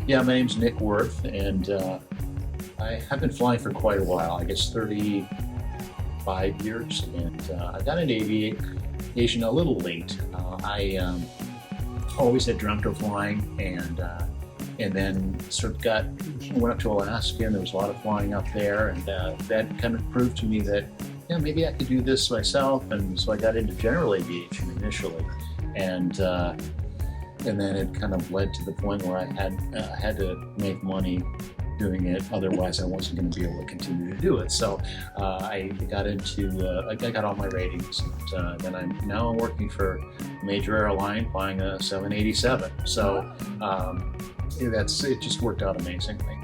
Yeah, my name's Nick Worth, and I have been flying for quite a while. I guess 35 years, and I got into aviation a little late. I always had dreamt of flying, and then sort of went up to Alaska, and there was a lot of flying up there, and that kind of proved to me that maybe I could do this myself, and so I got into general aviation initially, and then it kind of led to the point where I had to make money doing it. Otherwise, I wasn't going to be able to continue to do it. So I got I got all my ratings, and then I'm working for a major airline, flying a 787. So it just worked out amazingly.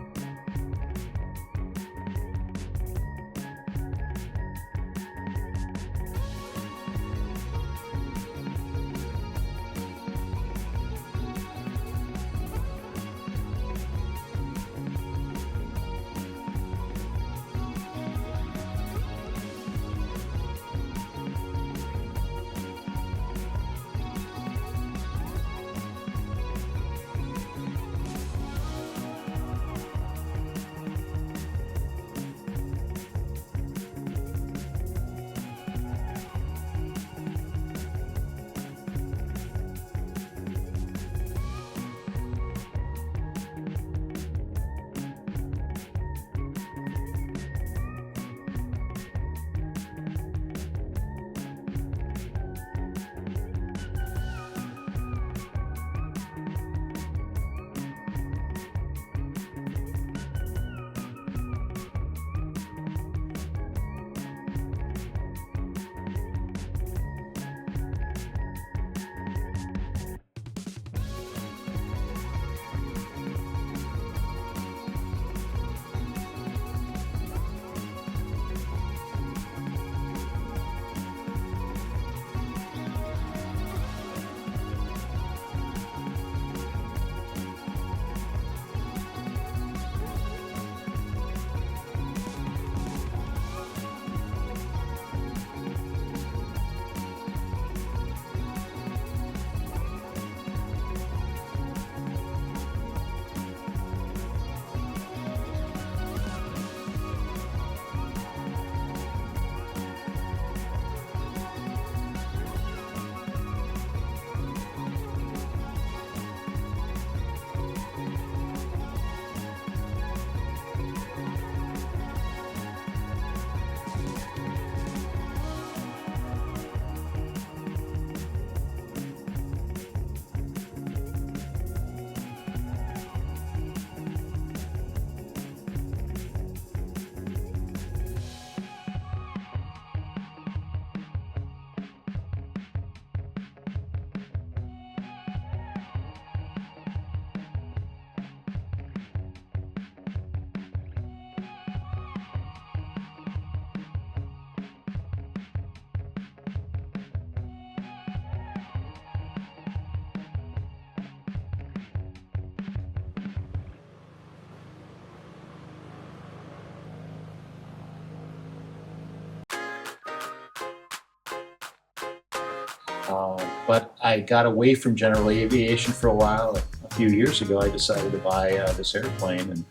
But I got away from general aviation for a while. A few years ago, I decided to buy this airplane, and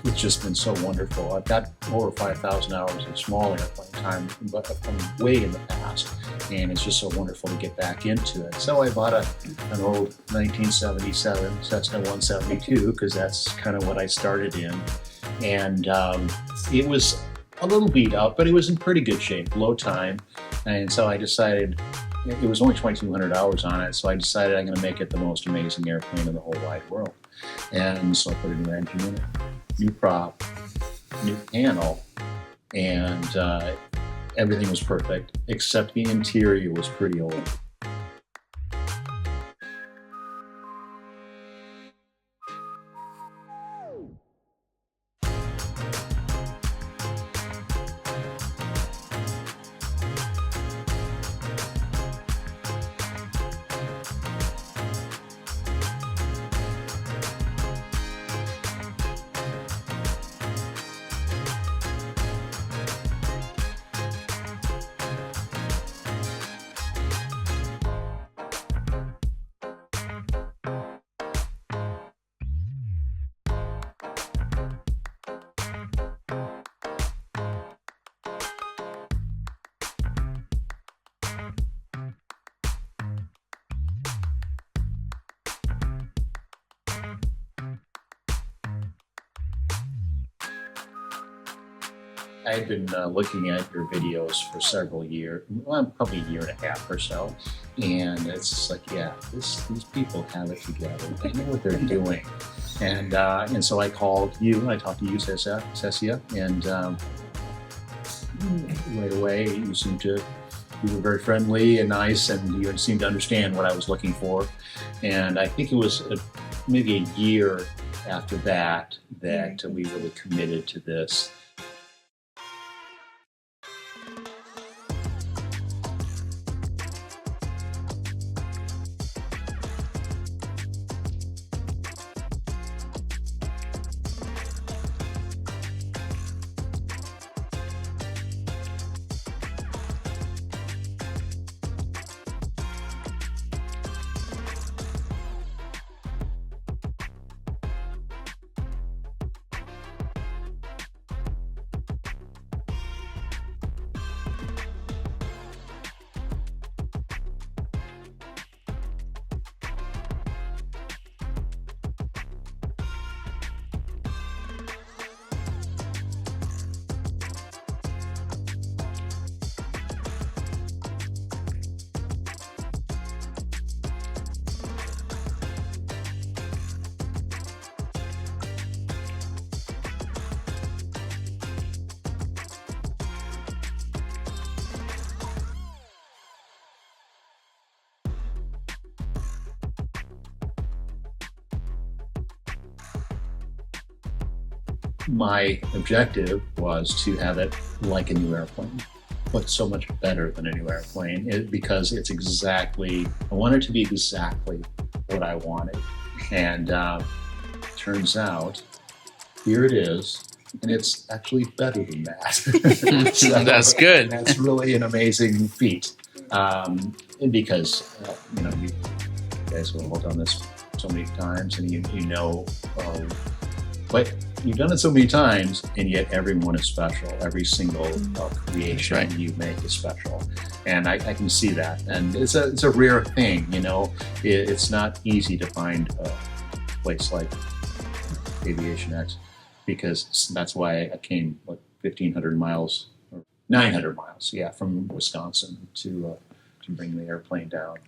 it's just been so wonderful. I've got over 5,000 hours of small airplane time, but from way in the past, and it's just so wonderful to get back into it. So I bought an old 1977 Cessna 172, because that's kind of what I started in, and it was a little beat up, but it was in pretty good shape, low time, and so I decided. It was only 2,200 hours on it, so I decided I'm going to make it the most amazing airplane in the whole wide world. And so I put a new engine in it, new prop, new panel, and everything was perfect, except the interior was pretty old. I had been looking at your videos for several years, well, probably a year and a half or so, and it's just like, yeah, these people have it together. They know what they're doing, and so I called you. I talked to you, Cessna, and right away you were very friendly and nice, and you seemed to understand what I was looking for. And I think it was maybe a year after that we really committed to this. My objective was to have it like a new airplane, but so much better than a new airplane because it's exactly, I want it to be exactly what I wanted. And turns out, here it is, and it's actually better than that. So that's good. That's really an amazing feat. Because, you guys will hold on this so many times, and you know, but you've done it so many times, and yet everyone is special. Every single creation you make is special, and I can see that. And it's a rare thing, you know. It's not easy to find a place like Aviation X, because that's why I came 1,500 miles or 900 miles, from Wisconsin to bring the airplane down.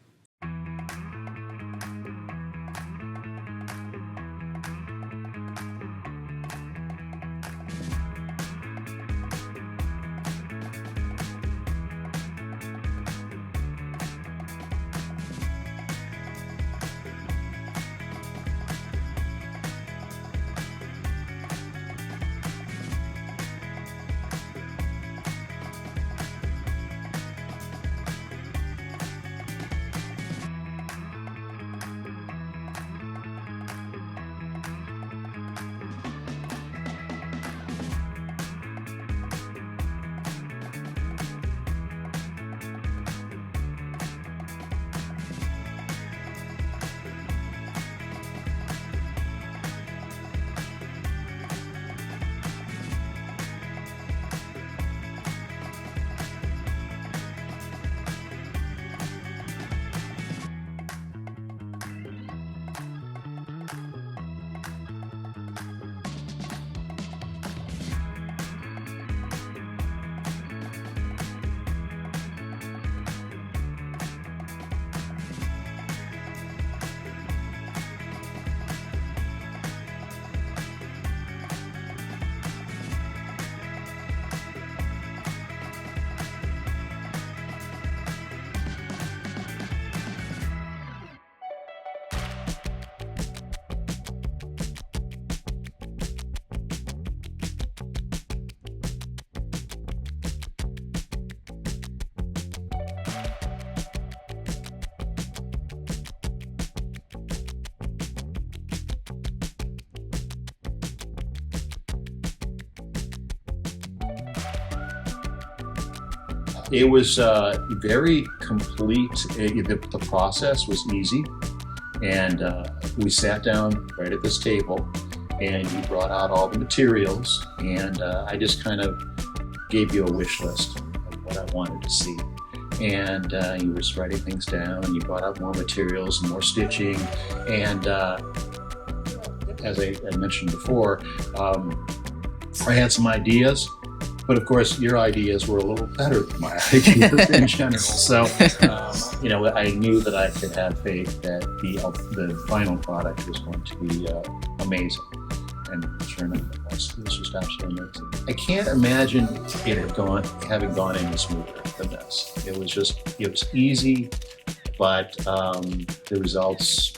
It was very complete. The process was easy, and we sat down right at this table, and you brought out all the materials, and I just kind of gave you a wish list of what I wanted to see. And you were just writing things down, and you brought out more materials and more stitching, and as I mentioned before, I had some ideas, But of course, your ideas were a little better than my ideas in general. So, you know, I knew that I could have faith that the final product was going to be amazing. And sure enough, this was just absolutely amazing. I can't imagine it having gone any smoother than this. It was easy, but the results,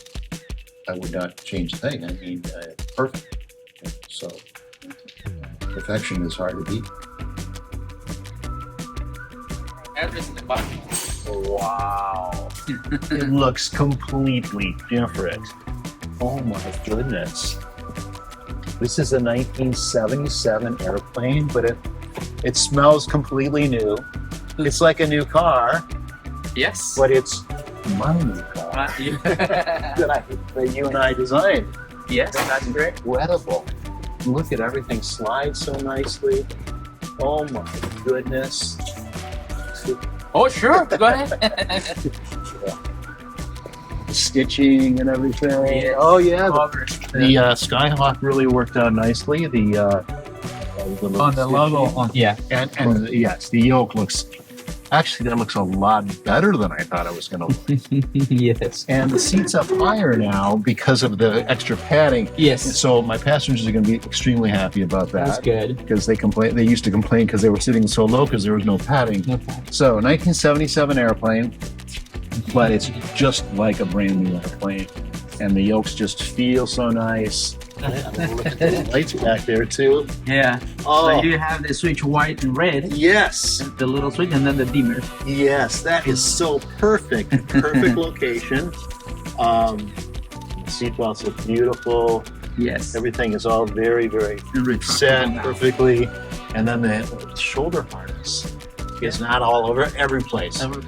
I would not change a thing. I mean, perfect. So, perfection is hard to beat. Wow. It looks completely different. Oh my goodness. This is a 1977 airplane, but it smells completely new. It's like a new car. Yes. But it's my new car that you and I designed. Yes, that's great. Incredible. Look at everything slides so nicely. Oh my goodness. Oh, sure. Go ahead. The stitching and everything. Yes. Oh yeah. The Skyhawk really worked out nicely. The on the logo. Yeah. And yes, the yoke looks. Actually, that looks a lot better than I thought it was going to look. Yes. And the seat's up higher now because of the extra padding. Yes. And so my passengers are going to be extremely happy about that. That's good. Because they used to complain because they were sitting so low because there was no padding. No padding. So 1977 airplane, but it's just like a brand new airplane. And the yokes just feel so nice. Look at the lights back there too. Yeah. Oh. So you have the switch white and red. Yes. The little switch and then the dimmer. Yes, that is so perfect. Perfect location. Seatbelts look beautiful. Yes. Everything is all very, very set perfectly. And then the shoulder harness is not all over every place. We're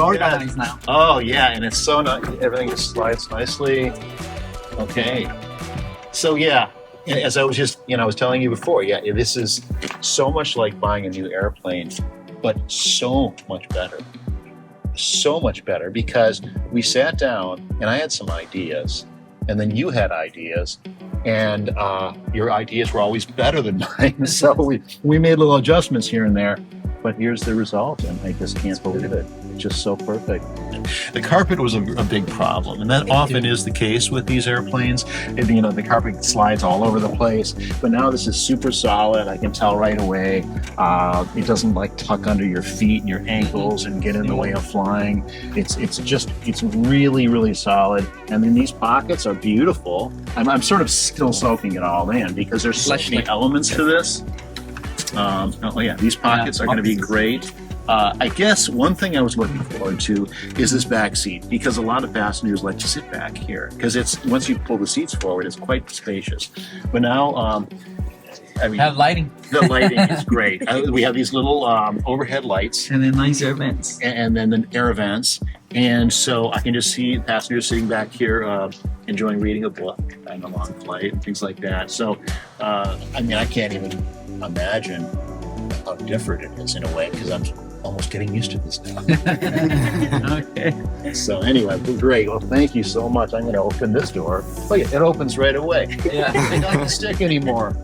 organized now. Oh yeah, and it's so nice. Everything just slides nicely. Okay. So yeah, as I was I was telling you before, yeah, this is so much like buying a new airplane, but so much better. So much better because we sat down and I had some ideas, and then you had ideas, and your ideas were always better than mine. So we made little adjustments here and there, but here's the result, and I just can't believe it. It's just so perfect. The carpet was a big problem, and that often is the case with these airplanes. The carpet slides all over the place, but now this is super solid. I can tell right away. It doesn't tuck under your feet and your ankles and get in the way of flying. It's really, really solid. And then these pockets are beautiful. I'm sort of still soaking it all in because there's so many elements to this. These pockets are going to be great. I guess one thing I was looking forward to is this back seat, because a lot of passengers like to sit back here because once you pull the seats forward, it's quite spacious. But now, have lighting. The lighting is great. We have these little overhead lights, and then nice air vents, and then the air vents, and so I can just see passengers sitting back here enjoying reading a book on a long flight and things like that. So, I can't even imagine how different it is in a way because I'm almost getting used to this now. Okay. So anyway, great. Well, thank you so much. I'm going to open this door. Oh yeah, it opens right away. Yeah. It doesn't stick anymore.